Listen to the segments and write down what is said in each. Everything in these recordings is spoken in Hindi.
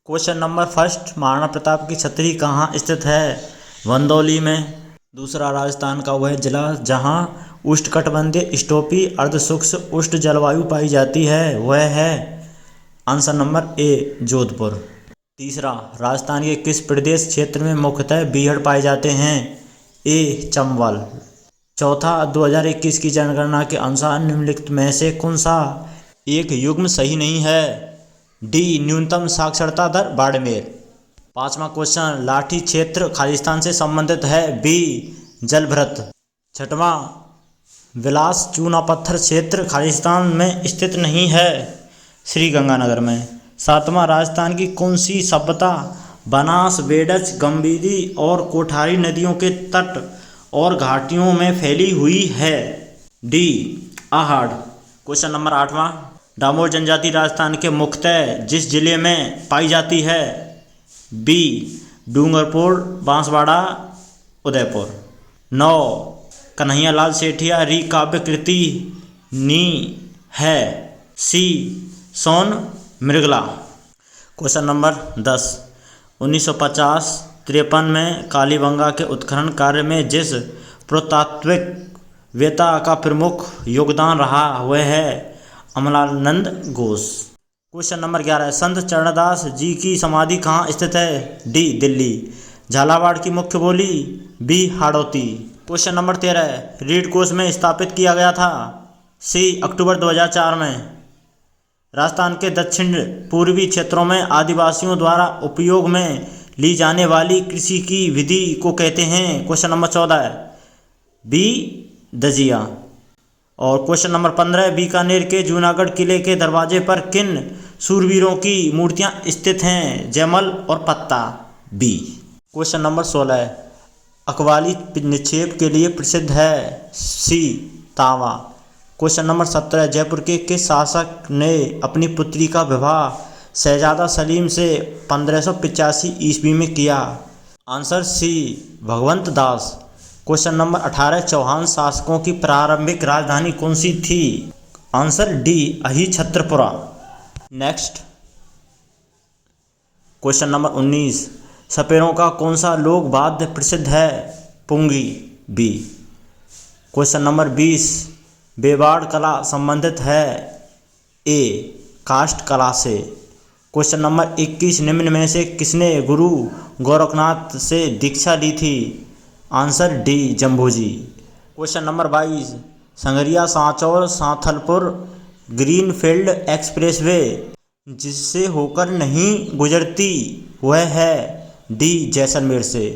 Question number first, Maharana Pratap की छतरी कहाँ स्थित है? वंदौली में। दूसरा, राजस्थान का वह जिला जहाँ उष्णकटिबंधीय स्टोपी अर्धशुष्क उष्ण जलवायु पाई जाती है वह है? Answer number A, Jodhpur. तीसरा, राजस्थान के किस प्रदेश क्षेत्र में मुख्यतः बीहड़ पाए जाते हैं? ए, चंबल। चौथा, 2021 की जनगणना के अनुसार निम्नलिखित में से कौन सा एक युग्म सही नहीं है? डी, न्यूनतम साक्षरता दर बाड़मेर। पांचवा क्वेश्चन, लाठी क्षेत्र खालिस्तान से संबंधित है? बी, जलभृत। छठवां, विलास चूना पत्थर क्षेत्र खालिस्तान में स्थित नहीं है? श्रीगंगानगर में। सातवां, राजस्थान की कौन सी सभ्यता बनास, बेडज, गंभीरी और कोठारी नदियों के तट और घाटियों में फैली हुई है? डी, आहड़। क्वेश्चन नंबर आठवां, डामोर जनजाति राजस्थान के मुख्यतः जिस जिले में पाई जाती है? बी, डूंगरपुर, बांसवाड़ा, उदयपुर। 9, कन्हैयालाल सेठिया री काव्य कृति नी है? सी, सोन मृगला। क्वेश्चन नंबर 10, 1950-53 में कालीबंगा के उत्खनन कार्य में जिस पुरातात्विक वेत्ता का प्रमुख योगदान रहा वह है? अमलानंद घोष। क्वेश्चन नंबर 11, संत चरणदास जी की समाधि कहाँ स्थित है? डी, दिल्ली। झालावाड़ की मुख्य बोली? बी, हाड़ौती। क्वेश्चन नंबर 13, रीड कोष में स्थापित किया गया था? सी, अक्टूबर 2004 में। राजस्थान के दक्षिण पूर्वी क्षेत्रों में आदिवासियों द्वारा उपयोग में ली जाने वाली कृषि की विधि को कहते हैं? क्वेश्चन नंबर 14, बी, दजिया। और क्वेश्चन नंबर 15, बीकानेर के जूनागढ़ किले के दरवाजे पर किन सूरवीरों की मूर्तियां स्थित हैं? जयमल और पत्ता। बी। क्वेश्चन नंबर 16, अकवाली निक्षेप के लिए प्रसिद्ध है? सी, तांबा। क्वेश्चन नंबर 17, जयपुर के किस शासक ने अपनी पुत्री का विवाह शहजादा सलीम से 1585 ईस्वी में किया? Answer C, Bhagwant Das. Question number 18, Chauhan शासकों की प्रारंभिक राजधानी कौन सी थी? Answer D, Ahichhatrapura. Next question number 19, सपेरों का कौन सा लोक वाद्य प्रसिद्ध है? पुंगी। बी। क्वेश्चन नंबर 20, बेवाड़ कला संबंधित है? ए, काष्ठ कला से। क्वेश्चन नंबर 21, निम्न में से किसने गुरु गोरखनाथ से दीक्षा ली थी? Answer D, Jambhuji. Question number 22, Sangaria Sanchore Santhalpur greenfield expressway जिससे होकर नहीं गुजरती वह है? डी, जैसलमेर से।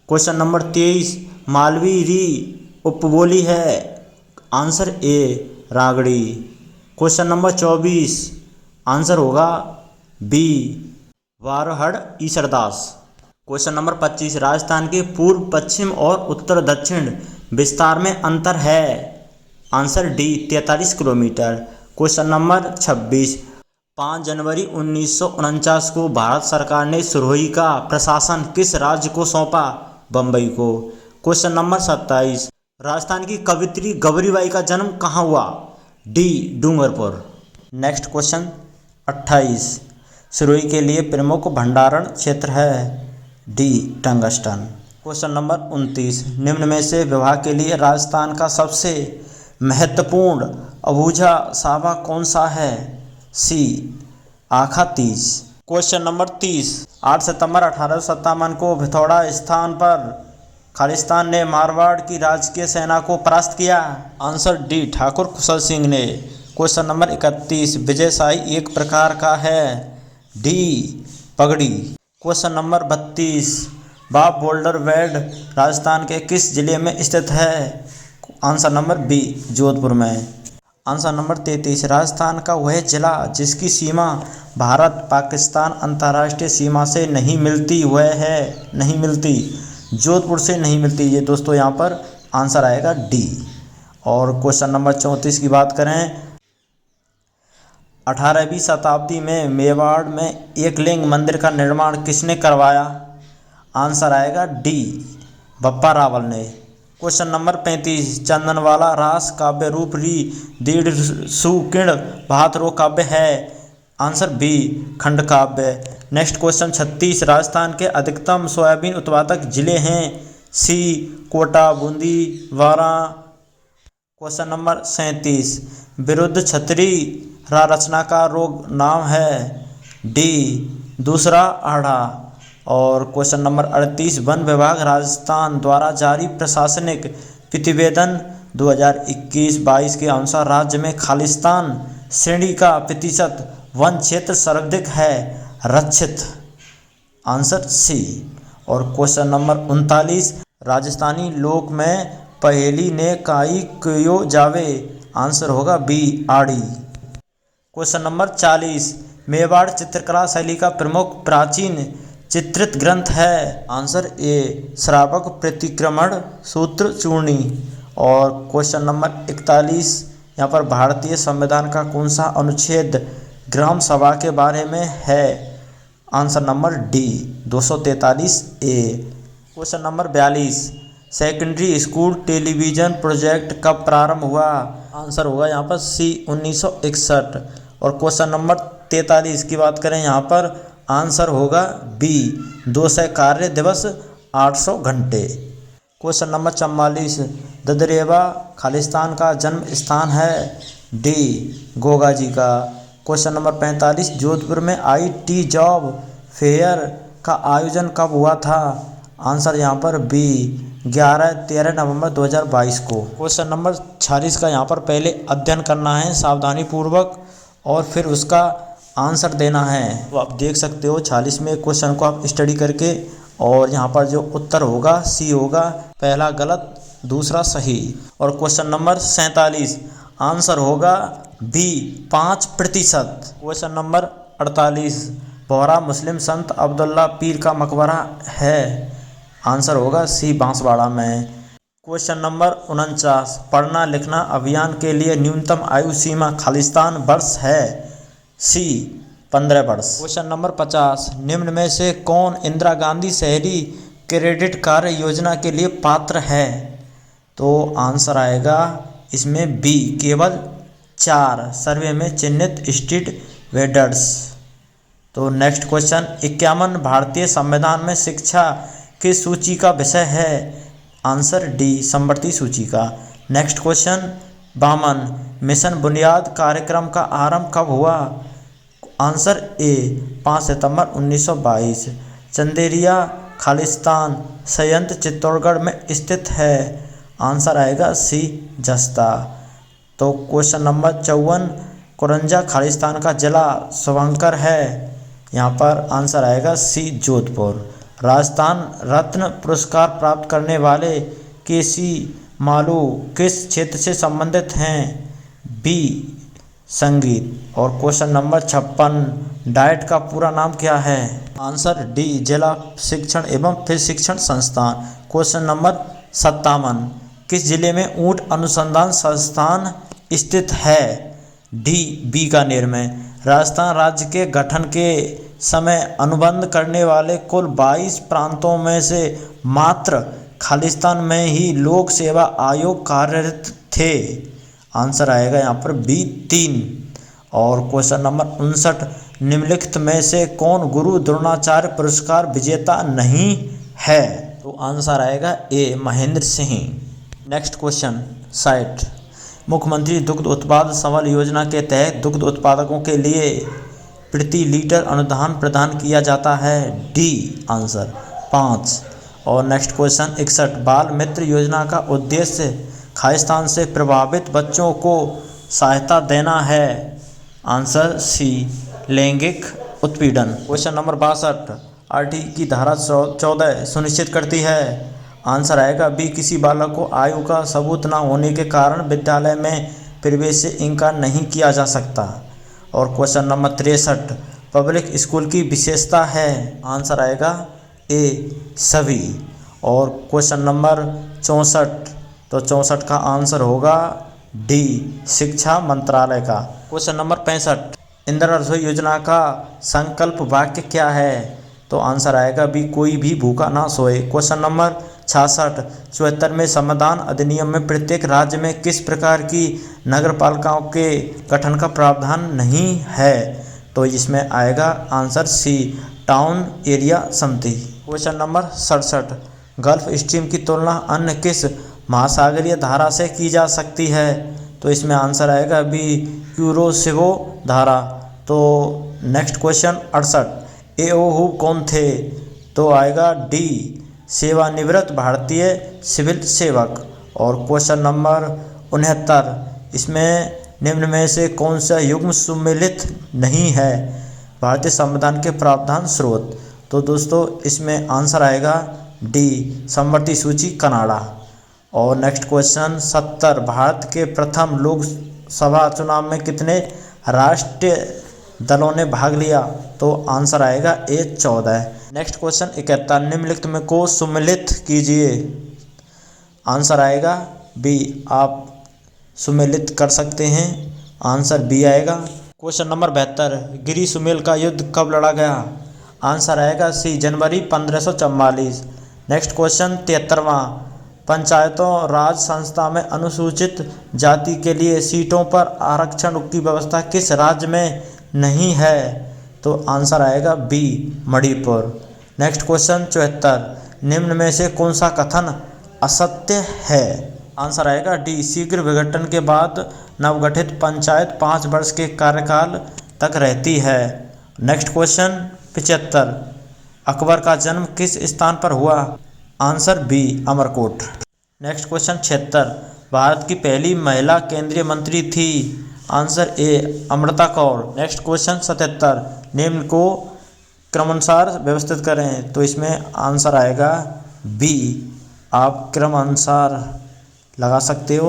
क्वेश्चन नंबर 23, मालवी री उपबोली है? Answer A, Ragdi. Question number 24, answer होगा B, Barhath Isardas. Question number 25, Rajasthan के पूर्व पश्चिम और उत्तर दक्षिण विस्तार में अंतर है? Answer D, 43 kilometre. Question number 26, 5 जनवरी 1949 को भारत सरकार ने सिरोही का प्रशासन किस राज्य को सौंपा? बम्बई को। क्वेश्चन नंबर 27, राजस्थान की कवयित्री गौरीबाई का जन्म कहाँ हुआ? D, Dungarpur. Next question 28, Sirohi के लिए प्रमुख भंडारण क्षेत्र है? D, tungsten. क्वेश्चन नंबर 29, निम्न में से विवाह के लिए राजस्थान का सबसे महत्वपूर्ण अबूझा सावा कौन सा है? सी, आखा तीज। क्वेश्चन नंबर 30, 8 सितंबर 1857 को भिथौड़ा स्थान पर खालिस्तान ने मारवाड़ की राजकीय सेना को परास्त किया? आंसर डी, ठाकुर खुसर सिंह ने। क्वेश्चन नंबर 31, विजयशाही एक प्रकार का है? डी, पगड़ी। क्वेश्चन नंबर 32, बाब बोल्डर वेड राजस्थान के किस जिले में स्थित है? आंसर नंबर बी, जोधपुर में। आंसर नंबर 33, राजस्थान का वह जिला जिसकी सीमा भारत पाकिस्तान अंतर्राष्ट्रीय सीमा से नहीं मिलती वह है? नहीं मिलती, जोधपुर से नहीं मिलती। ये दोस्तों यहाँ पर आंसर आएगा डी। और क्वेश्चन नंबर 34 की बात करें, 18वीं शताब्दी में मेवाड़ में एकलिंग मंदिर का निर्माण किसने करवाया? आंसर आएगा डी, बप्पा रावल ने। क्वेश्चन नंबर 35, चंदनवाला रास काव्य रूप री दीढ़ सुकीर्ण भातरो काव्य है? आंसर बी खंडकाव्य। नेक्स्ट क्वेश्चन 36, राजस्थान के अधिकतम सोयाबीन उत्पादक जिले हैं। C Kota, Bundi, Baran. Question number 37, विरुद्ध छतरी रचना का रोग नाम है। डी दूसरा आढ़ा। और क्वेश्चन नंबर 38, वन विभाग राजस्थान द्वारा जारी प्रशासनिक प्रतिवेदन 2021-22 के अनुसार राज्य में खालिस्तान श्रेणी का प्रतिशत वन क्षेत्र सर्वाधिक है। रक्षित। Answer C. और क्वेश्चन नंबर 39, राजस्थानी लोक में पहेली ने काई क्यों जावे। आंसर होगा बी आड़ी। क्वेश्चन नंबर 40, मेवाड़ चित्रकला शैली का प्रमुख प्राचीन चित्रित ग्रंथ है। आंसर ए श्रावक प्रतिक्रमण सूत्र चूर्णी। और क्वेश्चन नंबर 41, यहाँ पर भारतीय संविधान का कौन सा अनुच्छेद ग्राम सभा के बारे में है। Answer number D 243 A. Question number 42, secondary school television project कब प्रारंभ हुआ। आंसर होगा यहाँ पर सी 1961। और क्वेश्चन नंबर 43 की बात करें, यहाँ पर आंसर होगा बी 200 कार्य दिवस 800 घंटे। क्वेश्चन नंबर 44, ददरेवा खालिस्तान का जन्म स्थान है। डी गोगा जी का। क्वेश्चन नंबर 45, जोधपुर में IT जॉब फेयर का आयोजन कब हुआ था। आंसर यहाँ पर बी 11-13 नवंबर 2022 को। क्वेश्चन नंबर 46 का यहाँ पर पहले अध्ययन करना है सावधानी पूर्वक और फिर उसका आंसर देना है। तो आप देख सकते हो 46 में क्वेश्चन को आप स्टडी करके, और यहाँ पर जो उत्तर होगा सी होगा, पहला गलत दूसरा सही। और क्वेश्चन नंबर 47, आंसर होगा बी 5%। क्वेश्चन नंबर 48, बोहरा मुस्लिम संत अब्दुल्ला पीर का मकबरा है। आंसर होगा सी बांसवाड़ा में। क्वेश्चन नंबर 49, पढ़ना लिखना अभियान के लिए न्यूनतम आयु सीमा खालिस्तान वर्ष है। सी 15 वर्ष। क्वेश्चन नंबर 50, निम्न में से कौन इंदिरा गांधी शहरी क्रेडिट कार्य योजना के लिए पात्र है। तो आंसर आएगा इसमें बी केवल 4 सर्वे में चिन्हित स्ट्रीट वेंडर्स। तो नेक्स्ट क्वेश्चन 51, भारतीय संविधान में शिक्षा की सूची का विषय है। आंसर डी समवर्ती सूची का। नेक्स्ट क्वेश्चन 52, मिशन बुनियाद कार्यक्रम का आरंभ कब हुआ। आंसर ए 5 सितंबर 1922। चंदेरिया खालिस्तान संयंत्र चित्तौड़गढ़ में स्थित है। आंसर आएगा सी जस्ता। तो क्वेश्चन नंबर 54, कुरंजा खालिस्तान का जिला शुभंकर है। यहाँ पर आंसर आएगा सी जोधपुर। राजस्थान रत्न पुरस्कार प्राप्त करने वाले केसी मालू किस क्षेत्र से संबंधित हैं। बी संगीत। और क्वेश्चन नंबर 56, डाइट का पूरा नाम क्या है। आंसर डी जिला शिक्षण एवं प्रशिक्षण संस्थान। क्वेश्चन नंबर 57, किस जिले में ऊंट अनुसंधान संस्थान स्थित है। डी बीकानेर में। राजस्थान राज्य के गठन के समय अनुबंध करने वाले कुल 22 प्रांतों में से मात्र खालिस्तान में ही लोक सेवा आयोग कार्यरत थे। आंसर आएगा यहाँ पर बी 3। और क्वेश्चन नंबर 59, निम्नलिखित में से कौन गुरु द्रोणाचार्य पुरस्कार विजेता नहीं है। तो आंसर आएगा ए महेंद्र सिंह। नेक्स्ट क्वेश्चन 60, मुख्यमंत्री दुग्ध उत्पाद सबल योजना के तहत दुग्ध उत्पादकों के लिए प्रति लीटर अनुदान प्रदान किया जाता है। D answer 5। और नेक्स्ट क्वेश्चन 61, बाल मित्र योजना का उद्देश्य खालिस्तान से प्रभावित बच्चों को सहायता देना है। आंसर सी लैंगिक उत्पीड़न। क्वेश्चन नंबर 62, आरटी की धारा 14 सुनिश्चित करती है। आंसर आएगा बी किसी बालक को आयु का सबूत न होने के कारण विद्यालय में प्रवेश से इनकार नहीं किया जा सकता। और क्वेश्चन नंबर 63, पब्लिक स्कूल की विशेषता है। आंसर आएगा ए सभी। और क्वेश्चन नंबर 64, तो 64 का आंसर होगा डी शिक्षा मंत्रालय का। क्वेश्चन नंबर 65, इंदिरा रसोई योजना का संकल्प वाक्य क्या है। तो आंसर आएगा बी कोई भी भूखा ना सोए। क्वेश्चन नंबर 66, 74 में संविधान अधिनियम में प्रत्येक राज्य में किस प्रकार की नगर पालिकाओं के गठन का प्रावधान नहीं है। तो इसमें आएगा आंसर सी, टाउन एरिया समिति। क्वेश्चन नंबर 67, गल्फ स्ट्रीम की तुलना अन्य किस महासागरीय धारा से की जा सकती है? तो इसमें आंसर आएगा बी, क्यूरोसिगो धारा। तो नेक्स्ट क्वेश्चन 68, एओहू कौन थे? तो आएगा डी, सेवानिवृत्त भारतीय सिविल सेवक। और क्वेश्चन नंबर 69, इसमें निम्न में से कौन सा युग्म सुमेलित नहीं है भारतीय संविधान के प्रावधान स्रोत? तो दोस्तों इसमें आंसर आएगा डी, समवर्ती सूची कनाडा। और नेक्स्ट क्वेश्चन 70, भारत के प्रथम लोकसभा चुनाव में कितने राष्ट्रीय दलों ने भाग लिया? तो आंसर आएगा ए, 14। नेक्स्ट क्वेश्चन 71, निम्नलिखित में को सुमेलित कीजिए। आंसर आएगा बी, आप सुमेलित कर सकते हैं, आंसर बी आएगा। क्वेश्चन नंबर 72, गिरी सुमेल का युद्ध कब लड़ा गया? आंसर आएगा सी, जनवरी 1544। नेक्स्ट क्वेश्चन 73वां, पंचायतों राज संस्था में अनुसूचित जाति के लिए सीटों पर आरक्षण की व्यवस्था किस राज्य में नहीं है? तो आंसर आएगा बी, मणिपुर। नेक्स्ट क्वेश्चन 74, निम्न में से कौन सा कथन असत्य है? आंसर आएगा डी, शीघ्र विघटन के बाद नवगठित पंचायत 5 वर्ष के कार्यकाल तक रहती है। नेक्स्ट क्वेश्चन 75, अकबर का जन्म किस स्थान पर हुआ? Answer B, Amarkot. Next question 76, Bharat की पहली महिला केंद्रीय मंत्री थी? Answer A, Amrita Kaur. Next question 77, निम्न को क्रमानुसार व्यवस्थित करें। तो इसमें आंसर आएगा बी, आप क्रमानुसार लगा सकते हो।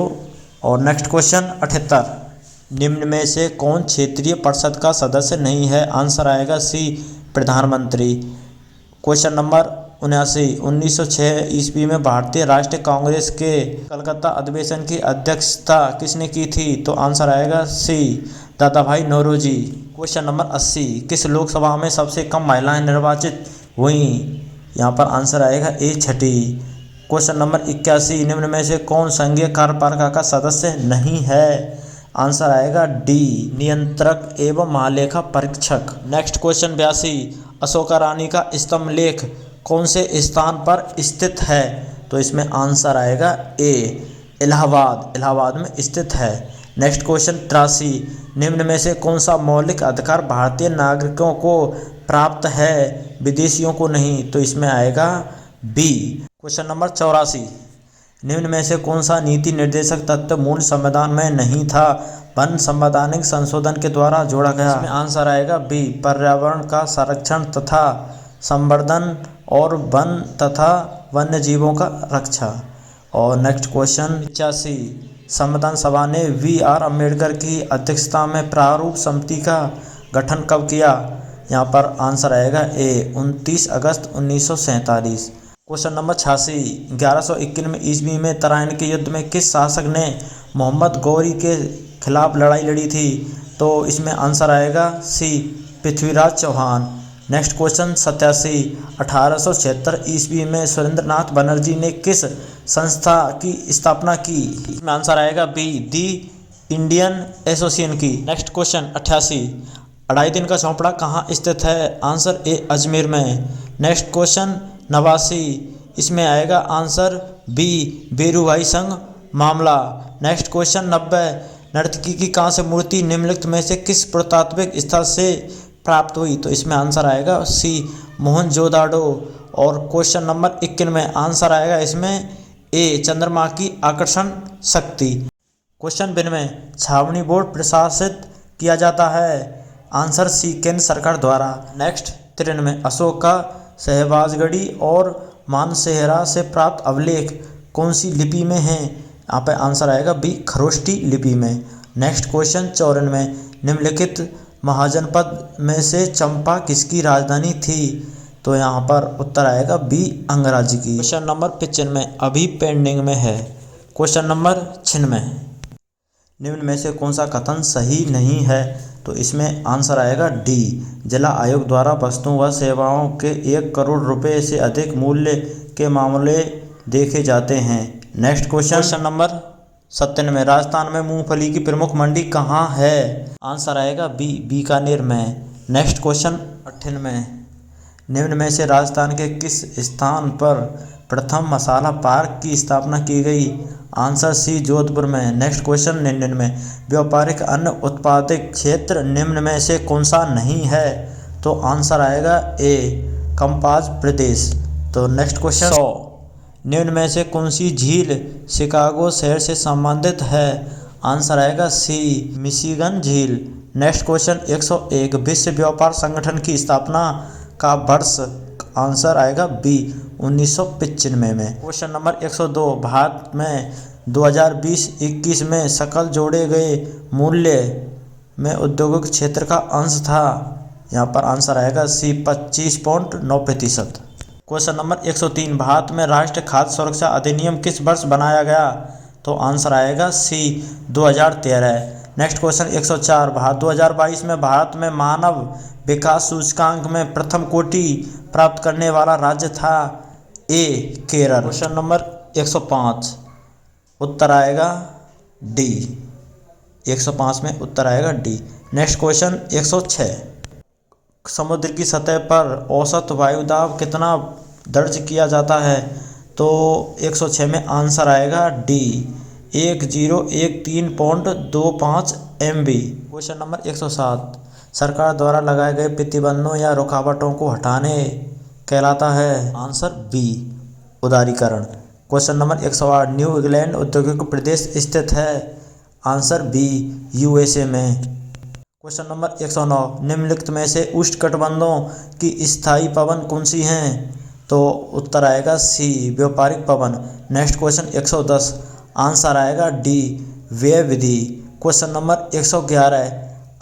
और नेक्स्ट क्वेश्चन 78, निम्न में से कौन क्षेत्रीय परिषद का सदस्य नहीं है? आंसर आएगा सी, प्रधानमंत्री। क्वेश्चन नंबर 79, 1906 ईस्वी में भारतीय राष्ट्रीय कांग्रेस के कलकत्ता अधिवेशन की अध्यक्षता किसने की थी? तो आंसर आएगा सी, दादा भाई नौरोजी। क्वेश्चन नंबर 80, किस लोकसभा में सबसे कम महिलाएं निर्वाचित हुईं? यहाँ पर आंसर आएगा ए, 6ठी। क्वेश्चन नंबर 81, निम्न में से कौन संघीय कार्यपालिका का सदस्य नहीं है? आंसर आएगा डी, नियंत्रक एवं महालेखा परीक्षक। नेक्स्ट क्वेश्चन 82, अशोका रानी का स्तंभ लेख कौन से स्थान पर स्थित है? तो इसमें आंसर आएगा ए, इलाहाबाद में स्थित है। नेक्स्ट क्वेश्चन 83, निम्न में से कौन सा मौलिक अधिकार भारतीय नागरिकों को प्राप्त है, विदेशियों को नहीं? तो इसमें आएगा बी। क्वेश्चन नंबर 84, निम्न में से कौन सा नीति निर्देशक तत्व मूल संविधान में नहीं था, वन संवैधानिक संशोधन के द्वारा जोड़ा गया? इसमें आंसर आएगा बी, पर्यावरण का संरक्षण तथा संवर्धन और वन तथा वन्य जीवों का रक्षा। और नेक्स्ट क्वेश्चन 85, संविधान सभा ने वी.आर. अम्बेडकर की अध्यक्षता में प्रारूप समिति का गठन कब किया? यहाँ पर आंसर आएगा ए, 29 अगस्त 1947। क्वेश्चन नंबर 86, 1151 ईस्वी में तराइन के युद्ध में किस शासक ने मोहम्मद गौरी के खिलाफ लड़ाई लड़ी थी? तो इसमें आंसर आएगा सी, पृथ्वीराज चौहान। नेक्स्ट क्वेश्चन 87, 1876 ईस्वी में सुरेंद्रनाथ बनर्जी ने किस संस्था की स्थापना की? इसमें आंसर आएगा बी, दी इंडियन एसोसिएशन की। नेक्स्ट क्वेश्चन 88, अढ़ाई दिन का झोंपड़ा कहाँ स्थित है? आंसर ए, अजमेर में। नेक्स्ट क्वेश्चन 89, इसमें आएगा आंसर बी, बीरूभाई संघ मामला। नेक्स्ट क्वेश्चन 90, नर्तकी की कांस्य मूर्ति निम्नलिखित में से किस पुरातात्विक स्थल से प्राप्त हुई? तो इसमें आंसर आएगा सी, मोहनजोदाड़ो। और क्वेश्चन नंबर 91 में आंसर आएगा इसमें ए, चंद्रमा की आकर्षण शक्ति। क्वेश्चन 92, छावनी बोर्ड प्रशासित किया जाता है? आंसर सी, केंद्र सरकार द्वारा। नेक्स्ट 93, अशोक का सहबाजगढ़ी और मानसेहरा से प्राप्त अभिलेख कौन सी लिपि में हैं? यहाँ पे आंसर आएगा बी, खरोष्टी लिपि में। नेक्स्ट क्वेश्चन 94, निम्नलिखित महाजनपद में से चंपा किसकी राजधानी थी? तो यहाँ पर उत्तर आएगा बी, अंगराज्य की। क्वेश्चन नंबर 95 अभी पेंडिंग में है। क्वेश्चन नंबर 96, निम्न में से कौन सा कथन सही नहीं है? तो इसमें आंसर आएगा डी, जिला आयोग द्वारा वस्तुओं व सेवाओं के 1 करोड़ रुपए से अधिक मूल्य के मामले देखे जाते हैं। नेक्स्ट क्वेश्चन नंबर 97, राजस्थान में मूंगफली की प्रमुख मंडी कहाँ है? आंसर आएगा बी, बीकानेर में। नेक्स्ट क्वेश्चन 98, निम्न में से राजस्थान के किस स्थान पर प्रथम मसाला पार्क की स्थापना की गई? आंसर सी, जोधपुर में। नेक्स्ट क्वेश्चन 99, व्यापारिक अन्न उत्पादक क्षेत्र निम्न में से कौन सा नहीं है? तो आंसर आएगा ए, कंपास प्रदेश। तो नेक्स्ट क्वेश्चन 100, निम्न में से कौन सी झील शिकागो शहर से संबंधित है? आंसर आएगा सी, मिशिगन झील। नेक्स्ट क्वेश्चन 101, विश्व व्यापार संगठन की स्थापना का वर्ष? आंसर आएगा बी, 1995 में। क्वेश्चन नंबर 102, भारत में 2020-21 में सकल जोड़े गए मूल्य में औद्योगिक क्षेत्र का अंश था? यहाँ पर आंसर आएगा सी, 25.9%। क्वेश्चन नंबर 103, भारत में राष्ट्रीय खाद्य सुरक्षा अधिनियम किस वर्ष बनाया गया? तो आंसर आएगा सी, 2013। नेक्स्ट क्वेश्चन 104, 2022 में भारत में मानव विकास सूचकांक में प्रथम कोटि प्राप्त करने वाला राज्य था? ए, केरल। क्वेश्चन नंबर 105, उत्तर आएगा डी। 105 में उत्तर आएगा डी। नेक्स्ट क्वेश्चन 106, समुद्र की सतह पर औसत वायुदाब कितना दर्ज किया जाता है? तो 106 में आंसर आएगा डी, 1013.25 MB। क्वेश्चन नंबर 107, सरकार द्वारा लगाए गए प्रतिबंधों या रुकावटों को हटाने कहलाता है? आंसर बी, उदारीकरण। क्वेश्चन नंबर 108, न्यू इंग्लैंड औद्योगिक प्रदेश स्थित है? आंसर बी, USA में। क्वेश्चन नंबर 109, निम्नलिखित में से उष्णकटिबंधों की स्थायी पवन कौन सी हैं? तो उत्तर आएगा सी, व्यापारिक पवन। नेक्स्ट क्वेश्चन 110, आंसर आएगा डी, व्यय विधि। क्वेश्चन नंबर 111,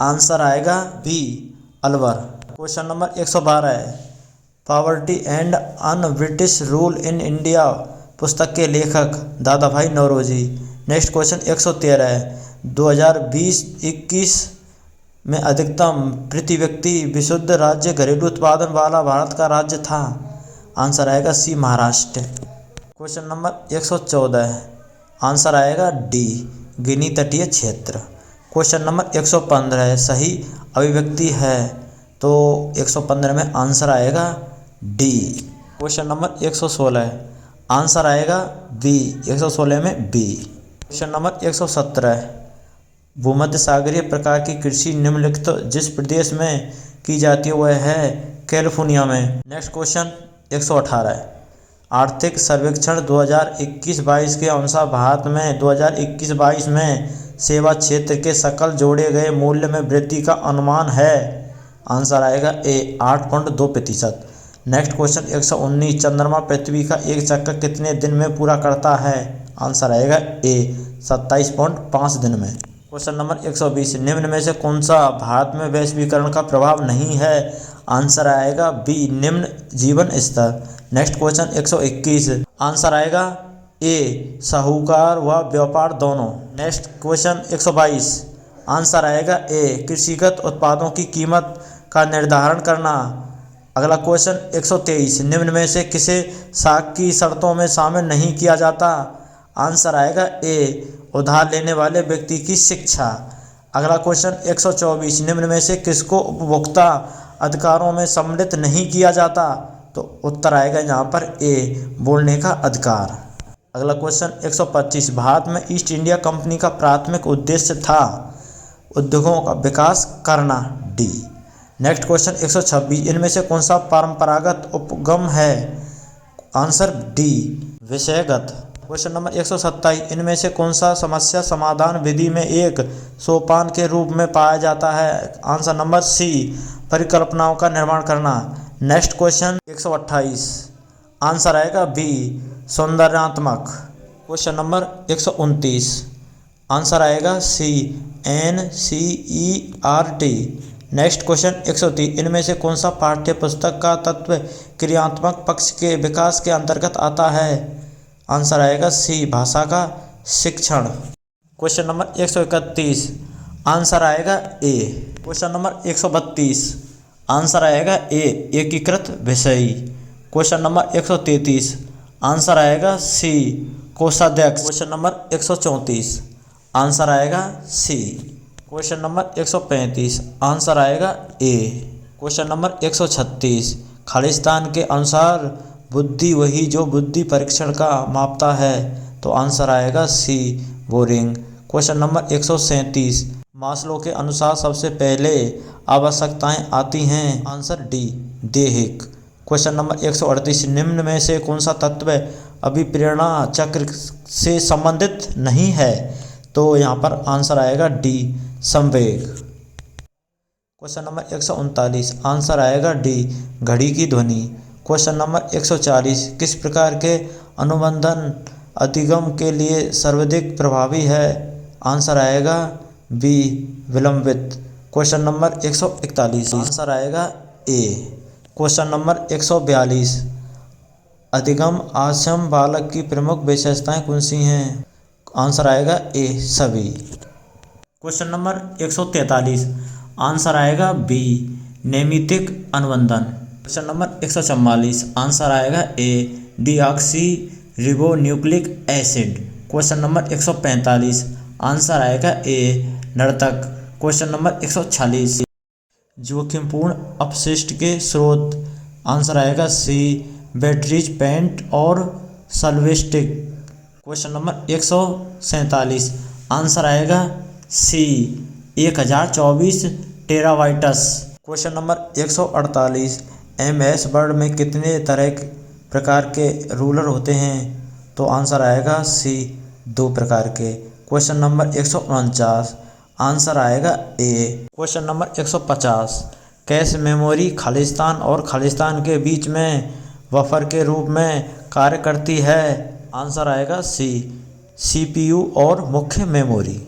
आंसर आएगा B, Alwar. Question number 112, poverty and un British rule in India पुस्तक के लेखक दादा भाई नौरोजी। नेक्स्ट क्वेश्चन 113, 2020-21 में अधिकतम प्रति व्यक्ति विशुद्ध राज्य घरेलू उत्पादन वाला भारत का राज्य था? आंसर आएगा सी, महाराष्ट्र। क्वेश्चन नंबर 114, आंसर आएगा डी, गिनी तटीय क्षेत्र। क्वेश्चन नंबर 115, सही अभिव्यक्ति है? तो 115 में आंसर आएगा डी। क्वेश्चन नंबर 116, आंसर आएगा बी, 116 में बी। क्वेश्चन नंबर 117, भूमध्य सागरीय प्रकार की कृषि निम्नलिखित जिस प्रदेश में की जाती है वह है कैलिफोर्निया में। नेक्स्ट क्वेश्चन 118, आर्थिक सर्वेक्षण 2021-22 के अनुसार भारत में 2021-22 में सेवा क्षेत्र के सकल जोड़े गए मूल्य में वृद्धि का अनुमान है? आंसर आएगा ए, 8.2%। नेक्स्ट क्वेश्चन 119, चंद्रमा पृथ्वी का एक चक्कर कितने दिन में पूरा करता है? आंसर आएगा ए, 27.5 दिन में। क्वेश्चन नंबर 120, निम्न में से कौन सा भारत में वैश्वीकरण का प्रभाव नहीं है? आंसर आएगा बी, निम्न जीवन स्तर। नेक्स्ट क्वेश्चन 121, आंसर आएगा ए, साहूकार व व्यापार दोनों। नेक्स्ट क्वेश्चन 122, आंसर आएगा ए, कृषिगत उत्पादों की कीमत का निर्धारण करना। अगला क्वेश्चन 123, निम्न में से किसे साख की शर्तों में शामिल नहीं किया जाता? आंसर आएगा ए, उधार लेने वाले व्यक्ति की शिक्षा। अगला क्वेश्चन 124, निम्न में से किसको उपभोक्ता अधिकारों में सम्मिलित नहीं किया जाता? तो उत्तर आएगा यहाँ पर ए, बोलने का अधिकार। अगला क्वेश्चन 125, भारत में ईस्ट इंडिया कंपनी का प्राथमिक उद्देश्य था? उद्योगों का विकास करना, डी। नेक्स्ट क्वेश्चन 126, इनमें से कौन सा परंपरागत उपगम है? आंसर डी, विषयगत। क्वेश्चन नंबर 127, इनमें से कौन सा समस्या समाधान विधि में एक सोपान के रूप में पाया जाता है? आंसर नंबर सी, परिकल्पनाओं का निर्माण करना। नेक्स्ट क्वेश्चन 128, आंसर आएगा बी, सौंदर्यात्मक। क्वेश्चन नंबर 129, आंसर आएगा सी, NCERT। नेक्स्ट क्वेश्चन 130, इनमें से कौन सा पाठ्य पुस्तक का तत्व क्रियात्मक पक्ष के विकास के अंतर्गत आता है? आंसर आएगा सी, भाषा का शिक्षण। क्वेश्चन नंबर 131, आंसर आएगा ए। क्वेश्चन नंबर 132, आंसर आएगा ए, एकीकृत विषयी। क्वेश्चन नंबर 133, आंसर आएगा सी, कोषाध्यक्ष। क्वेश्चन नंबर 134, आंसर आएगा सी। क्वेश्चन नंबर 135, आंसर आएगा ए। क्वेश्चन नंबर 136, खालिस्तान के अनुसार बुद्धि वही जो बुद्धि परीक्षण का मापता है, तो आंसर आएगा सी, बोरिंग। क्वेश्चन नंबर 137, मास्लो के अनुसार सबसे पहले आवश्यकताएं आती हैं, आंसर डी, दैहिक। क्वेश्चन नंबर 138, निम्न में से कौन सा तत्व अभिप्रेरणा चक्र से संबंधित नहीं है, तो यहाँ पर आंसर आएगा डी, संवेग। क्वेश्चन नंबर 139, आंसर आएगा डी, घड़ी की ध्वनि। क्वेश्चन नंबर 140, किस प्रकार के अनुबंधन अधिगम के लिए सर्वाधिक प्रभावी है, आंसर आएगा बी, विलंबित। क्वेश्चन नंबर 141, आंसर आएगा ए। क्वेश्चन नंबर 142, अधिगम आश्रम बालक की प्रमुख विशेषताएं कौन सी हैं, आंसर आएगा ए, सभी। क्वेश्चन नंबर 143, आंसर आएगा बी, नैमित्तिक अनुबंधन। क्वेश्चन नंबर 144, आंसर आएगा A, deoxy ribonucleic acid. Question number 145, answer आएगा ए, नर्तक। क्वेश्चन नंबर 146, जोखिमपूर्ण अपशिष्ट के स्रोत, आंसर आएगा सी, बैटरीज, पेंट और सल्वेस्टिक। क्वेश्चन नंबर 147, आंसर आएगा सी, 1024 terabytes. Question number 148, MS word में कितने तरह प्रकार के रूलर होते हैं, तो आंसर आएगा सी, 2 प्रकार के। क्वेश्चन नंबर 149, आंसर आएगा A. Question number 150, cache memory Khalistan और खालिस्तान के बीच में बफर के रूप में कार्य करती है, आंसर आएगा सी, सीपीयू और मुख्य मेमोरी।